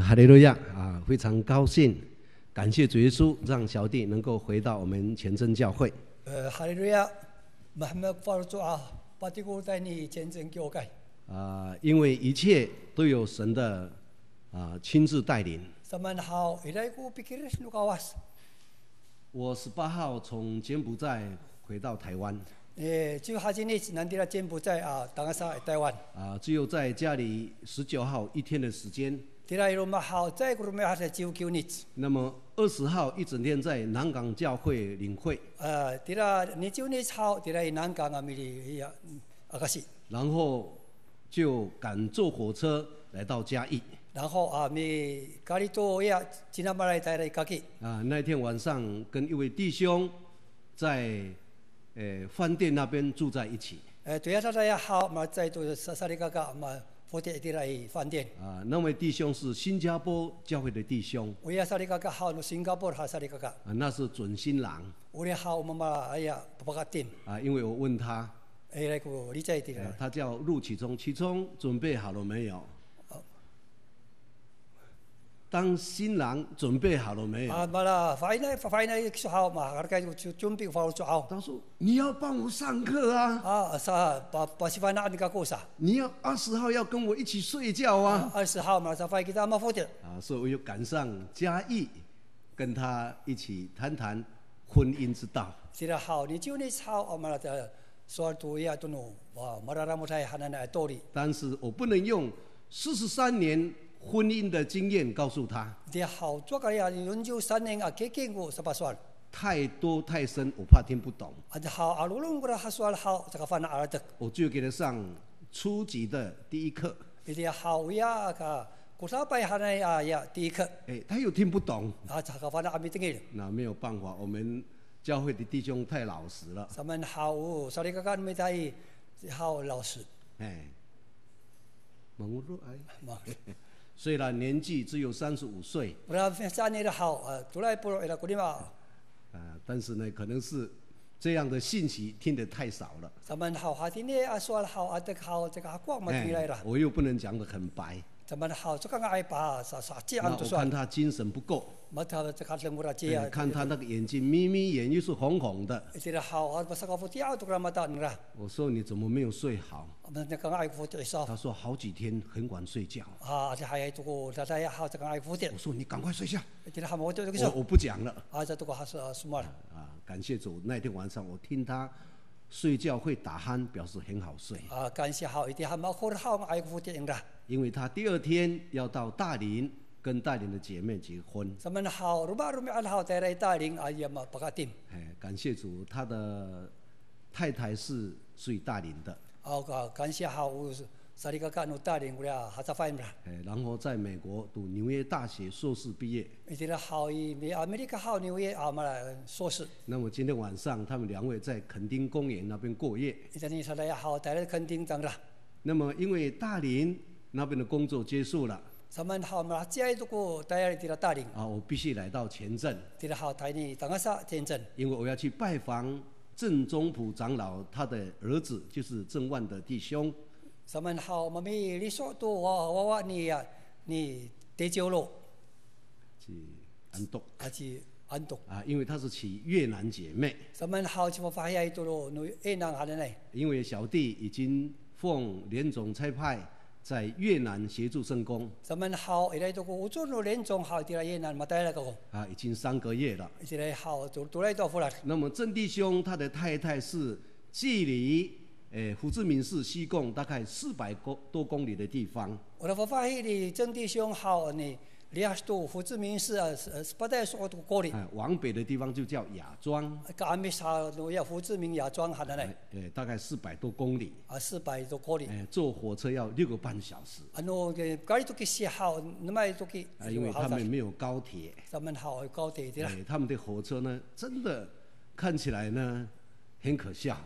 哈利路亚啊！非常高兴，感谢主耶稣，让小弟能够回到我们全真教会。哈利路亚，Muhammad Farzuah， 巴蒂古带你见证教会。因为一切都有神的亲自带领。我18号从柬埔寨回到台湾。18日南地柬埔寨台湾。只有在家里19号1天的时间。那么20号一整天在南港教会领会。然后就赶坐火车来到嘉义。然后那天晚上跟一位弟兄在饭店那边住在一起。那位弟兄是新加坡教会的弟兄。那是准新郎。因为我问他。他叫陆启聪，启聪准备好了没有？当新郎准备好了没有？他说：“你要帮我上课啊！你要20号要跟我一起睡觉啊！”20号所以我又赶上嘉义，跟他一起谈谈婚姻之道。但是我不能用43年婚姻的经验告诉他，太多太深，我怕听不懂。我就给他上初级的第一课。他又听不懂。那没有办法，我们教会的弟兄太老实了。虽然年纪只有35岁，但是呢，可能是这样的信息听得太少了。我又不能讲得很白。我看他精神不够，看他那个眼睛眯眯眼又是红红的。我说你怎么没有睡好？他说好几天很晚睡觉。我说你赶快睡觉。我不讲了。感谢主，那天晚上我听他睡觉会打鼾，表示很好睡。因为他第2天要到大林跟大林的姐妹结婚。感谢主，他的太太是属于大林的。然后在美国读纽约大学硕士毕业。那么今天晚上他们2位在垦丁公园那边过夜。那么因为大林那边的工作结束了，我必须来到前镇，因为我要去拜访郑宗普长老他的儿子，就是郑万的弟兄。因为他是娶越南姐妹。因为小弟已经奉联总差派在越南协助圣工。已经3个月了。那么郑弟兄他的太太是距离胡志明市西贡大概400多公里的地方。往北的地方就叫雅庄。大概400多公里。坐火车要6个半小时。因为他们没有高铁。他们的火车呢，真的看起来呢很可笑。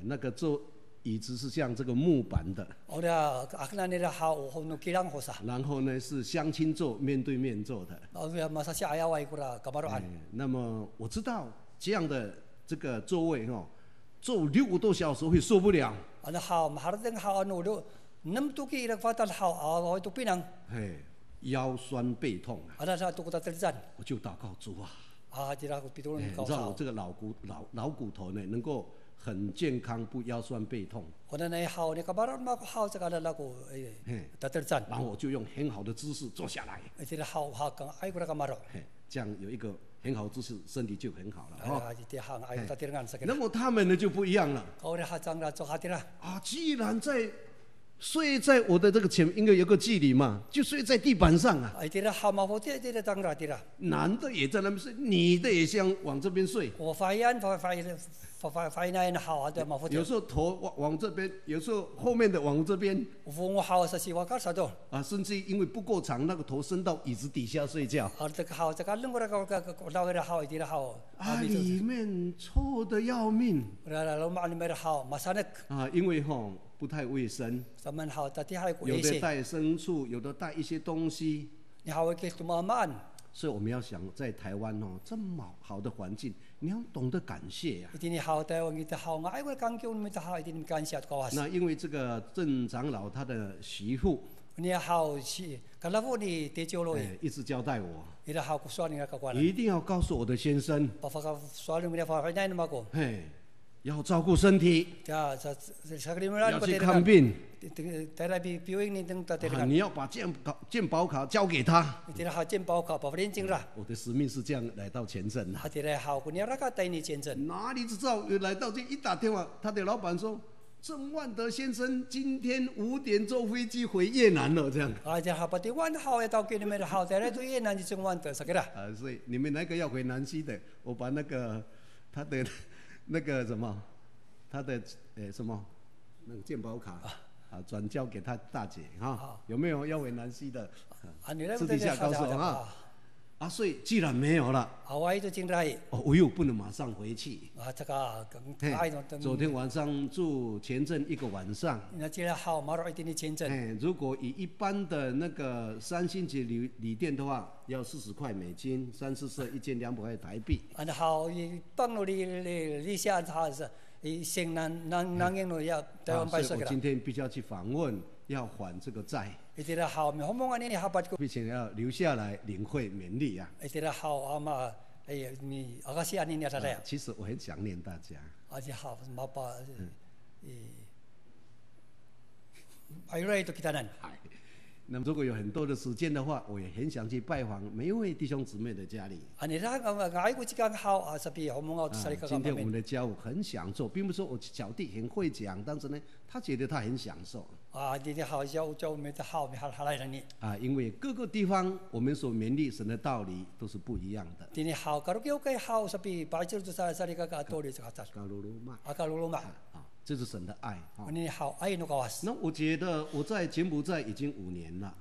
那个坐椅子是像这个木板的。然后呢是相亲座，面对面坐的。那么我知道这样的这个座位坐6个多小时会受不了。那么多给那发到好啊，我都不能。嘿，腰酸背痛啊。啊，那他都给他得战。我就祷告主啊。啊，这个比多人高。你知道我这个老骨头呢，能够很健康，不腰酸背痛。然后我就用很好的姿势坐下来。这样有一个很好的姿势，身体就很好了。那么他们呢就不一样了。啊，既然睡在我的这个前面，应该有个距离嘛，就睡在地板上啊。男的也在那边睡，女的也想往这边睡。有时候头往这边，有时候后面的往这边。啊，甚至因为不够长，那个头伸到椅子底下睡觉。啊，里面臭得要命。啊，因为不太卫生，有的带牲畜，有的带一些东西。所以我们要想，在台湾这么好的环境，你要懂得感谢呀。那因为这个郑长老他的媳妇，一直交代我，一定要告诉我的先生，要照顾身体，要去看病，你要把健保卡交给他。我的使命是这样来到前镇。哪里知道来到这一打电话，他的老板说郑万德先生今天5点坐飞机回越南了，这样。所以你们哪个要回南溪的，我把那个他的。那个什么，他的什么，那个健保卡转交给他大姐哈，有没有要回南溪的？私底下告诉我哈。啊，所以既然没有了，我又不能马上回去。昨天晚上住前镇1个晚上。如果以一般的那个3星级旅店的话，要40块美金，3、4色1200块台币。所以我今天必须要去访问，要还这个债。并且要留下来领会勉励啊。其实我很想念大家。那么如果有很多的时间的话，我也很想去拜访每一位弟兄姊妹的家里。今天我们的家务很享受，并不是说我小弟很会讲，但是呢，他觉得他很享受。因为各个地方我们所勉励神的道理都是不一样的。这是神的爱。那我觉得我在柬埔寨已经5年了。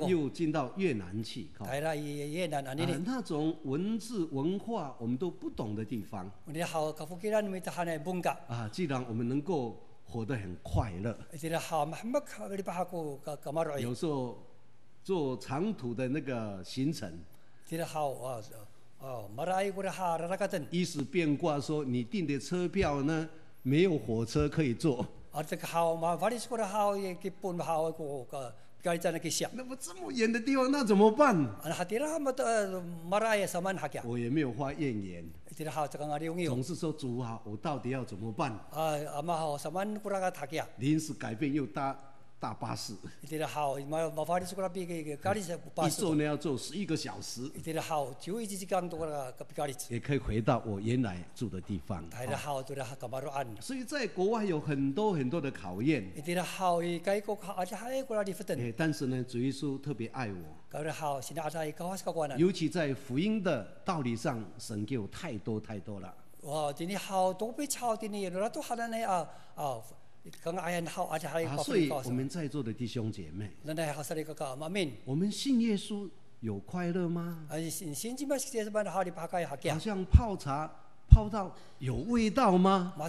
又进到越南去。那种文字文化我们都不懂的地方。既然我们能够活得很快乐。有时候做长途的那个行程。一时变卦说你订的车票呢没有火车可以坐。那么这么远的地方那怎么办？我也没有发怨言，总是说主啊，我到底要怎么办？临时改变又搭巴士，一坐呢要坐11个小时，也可以回到我原来住的地方。所以在国外有很多很多的考验，但是呢，主耶稣特别爱我，尤其在福音的道理上，神给我太多太多了。所以我们在座的弟兄姐妹，我们信耶稣有快乐吗？好像泡茶泡到有味道吗？我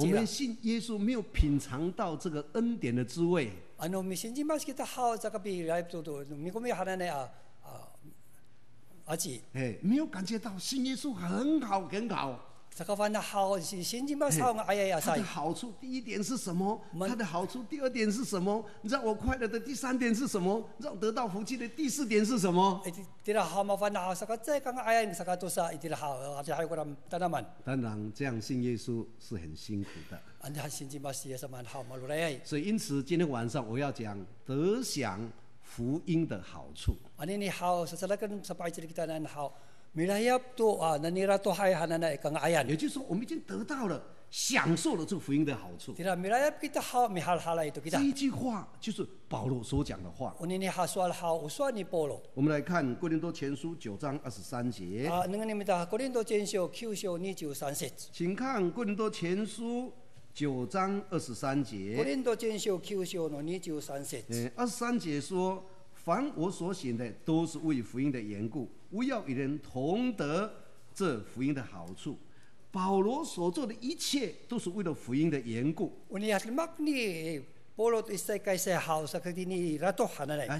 们信耶稣没有品尝到这个恩典的滋味。没有感觉到信耶稣很好很好。它的好处第一点是什么？它的好处第二点是什么？让我快乐的第三点是什么？让得到福气的第四点是什么？当然，这样信耶稣是很辛苦的。所以，因此今天晚上我要讲得享福音的好处。也就是说，我们已经得到了、享受了这个福音的好处。这一句话就是保罗所讲的话。我们来看哥林多前书9章23节。请看哥林多前书9章23节。23节说：凡我所行的，都是为福音的缘故，务要与人同得这福音的好处。保罗所做的一切都是为了福音的缘故。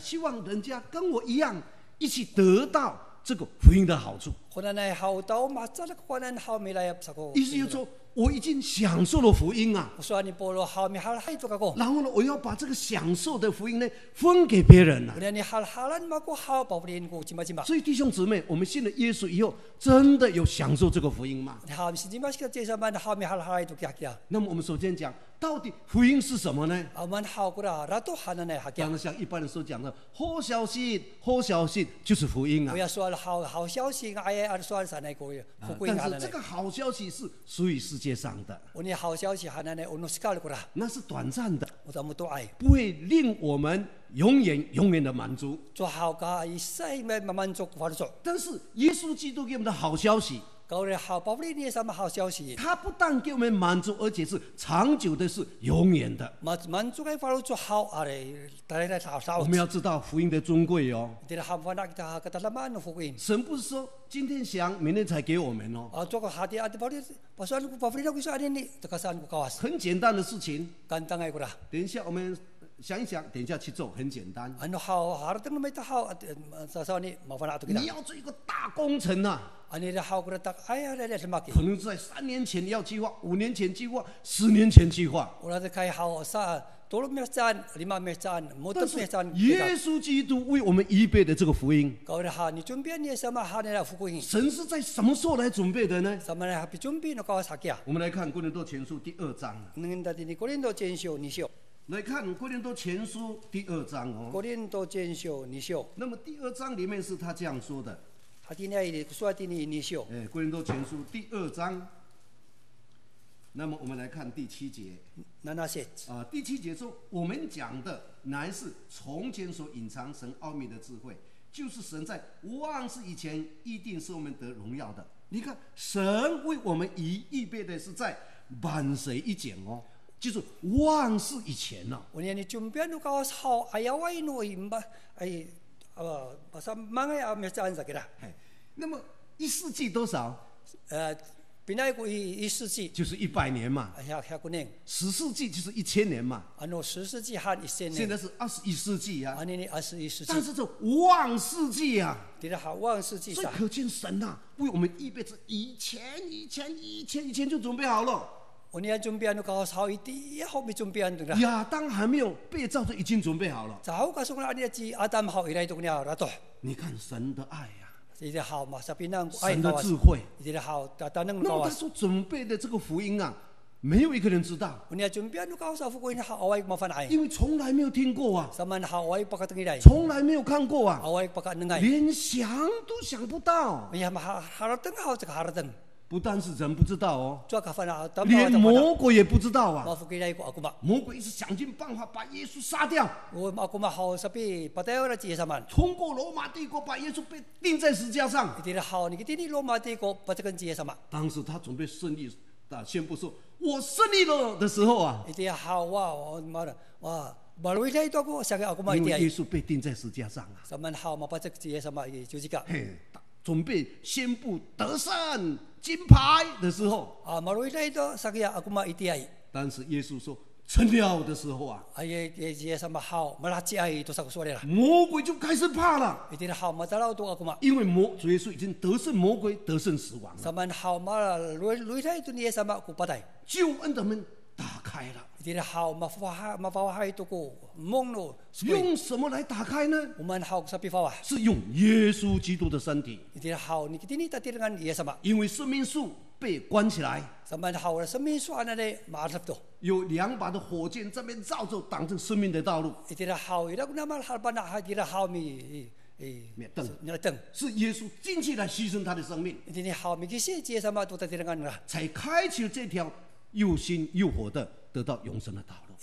希望人家跟我一样，一起得到这个福音的好处。意思就是说，我已经享受了福音啊，然后呢，我要把这个享受的福音呢分给别人了。所以弟兄姊妹，我们信了耶稣以后，真的有享受这个福音吗？那么我们首先讲，到底福音是什么呢？当然像一般人所讲的好消息，好消息就是福音啊。但是这个好消息是属于世界上的，那是短暂的，不会令我们永远的满足。但是耶稣基督给我们的好消息，他不但给我们满足，而且是长久的，是永远的。我们要知道福音的尊贵哦。神不是说今天想，明天才给我们哦。很简单的事情。等一下我们想一想，等一下去做，很简单。你要做一个大工程啊，可能在3年前你要计划，5年前计划，10年前计划。但是耶稣基督为我们预备的这个福音，神是在什么时候来准备的呢？我们来看哥林多前书第2章。来看哥林多前书第2章哦。那么第2章里面是他这样说的。哥林多前书第2章。那么我们来看第7节。第7节说，我们讲的乃是从前所隐藏神奥秘的智慧，就是神在万事以前一定是我们得荣耀的。你看，神为我们预备的是在万世以前哦，就是万事以前呢。那么1世纪多少1世纪就是100年嘛，10世纪就是1000年嘛。现在是21世纪啊。但是这万世纪啊，所以可见神啊为我们预备着以前就准备好了。亚当还没有被造就已经准备好了。你看神的爱啊，神的智慧。那么他所准备的这个福音啊，没有一个人知道，因为从来没有听过啊，从来没有看过啊，连想都想不到。不但是人不知道哦，连魔鬼也不知道啊。魔鬼一直想尽办法把耶稣杀掉，通过罗马帝国把耶稣被钉在十字架上。当时他准备胜利宣布说我胜利了的时候啊，因为耶稣被钉在十字架上啊，准备宣布得胜金牌的时候，但是耶稣说成了的时候啊，魔鬼就开始怕了，因为主耶稣已经得胜魔鬼，得胜死亡了。救恩的门打开了。用什么来打开呢？是用耶稣基督的身体。因为生命树被关起来，有2把的火箭在那边照着挡着生命的道路。是耶稣进去来牺牲他的生命，才开启了这条又新又活的得到永生的道路。